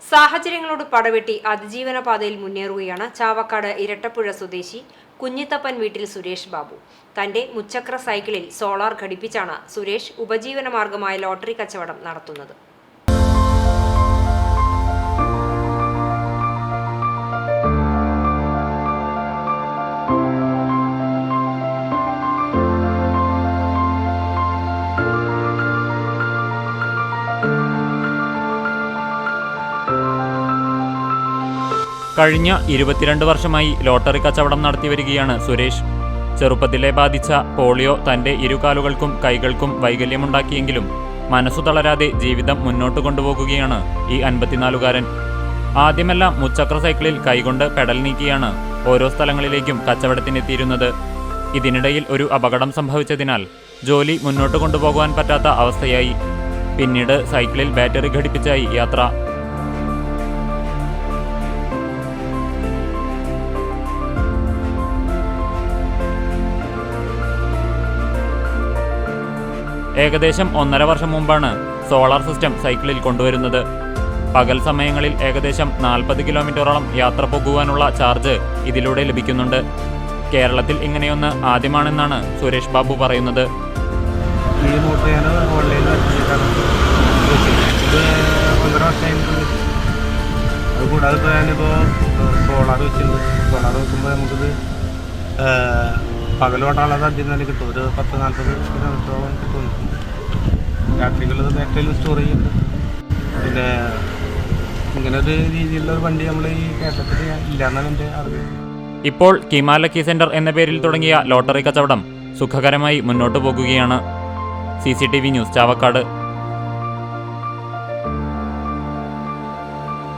സാഹചര്യങ്ങളോട് പടവെട്ടി അതിജീവന പാതയിൽ മുന്നേറുകയാണ് ചാവക്കാട് ഇരട്ടപ്പുഴ സ്വദേശി കുഞ്ഞിത്തപ്പൻ വീട്ടിൽ സുരേഷ് ബാബു. തന്റെ മുച്ചക്ര സൈക്കിളിൽ സോളാർ ഘടിപ്പിച്ചാണ് സുരേഷ് ഉപജീവന മാർഗമായ ലോട്ടറി കച്ചവടം നടത്തുന്നത്. കഴിഞ്ഞ 22 വർഷമായി ലോട്ടറി കച്ചവടം നടത്തിവരികയാണ് സുരേഷ്. ചെറുപ്പത്തിലെ ബാധിച്ച പോളിയോ തന്റെ ഇരുകാലുകൾക്കും കൈകൾക്കും വൈകല്യമുണ്ടാക്കിയെങ്കിലും മനസ്സു തളരാതെ ജീവിതം മുന്നോട്ട് കൊണ്ടുപോകുകയാണ് ഈ 54-കാരൻ. ആദ്യമെല്ലാം മുച്ചക്ര സൈക്കിളിൽ കൈകൊണ്ട് പെഡൽ നീക്കിയാണ് ഓരോ സ്ഥലങ്ങളിലേക്കും കച്ചവടത്തിനെത്തിയിരുന്നത്. ഇതിനിടയിൽ ഒരു അപകടം സംഭവിച്ചതിനാൽ ജോലി മുന്നോട്ട് കൊണ്ടുപോകുവാൻ പറ്റാത്ത അവസ്ഥയായി. പിന്നീട് സൈക്കിളിൽ ബാറ്ററി ഘടിപ്പിച്ചായി യാത്ര. ഏകദേശം 1.5 വർഷം മുമ്പാണ് സോളാർ സിസ്റ്റം സൈക്കിളിൽ കൊണ്ടുവരുന്നത്. പകൽ സമയങ്ങളിൽ ഏകദേശം 40 കിലോമീറ്ററോളം യാത്ര പോകുവാനുള്ള ചാർജ് ഇതിലൂടെ ലഭിക്കുന്നുണ്ട്. കേരളത്തിൽ ഇങ്ങനെയൊന്ന് ആദ്യമാണെന്നാണ് സുരേഷ് ബാബു പറയുന്നത്. കൂടാതെ ഞാനിപ്പോൾ സോളാർ വെച്ചിട്ടുണ്ട്. സോളാർ വെക്കുമ്പോൾ നമുക്കിത് പകലോട്ടുള്ള സാധ്യത തന്നെ കിട്ടും. ഒരു 10-40 കിലോമീറ്ററോളം കിട്ടും. രാത്രികളിൽ ബാറ്ററിയിൽ സ്റ്റോർ ചെയ്യുന്നുണ്ട്. പിന്നെ ഇങ്ങനെ ഒരു രീതിയിലുള്ള ഒരു വണ്ടി നമ്മൾ ഈ കേരളത്തിൽ ഇല്ലയെന്നാണ് എൻ്റെ അറിവ്. ഇപ്പോൾ കിമാ ലക്കി സെന്റർ എന്ന പേരിൽ തുടങ്ങിയ ലോട്ടറി കച്ചവടം സുഖകരമായി മുന്നോട്ടു പോകുകയാണ്. CCTV news, Chavakkad.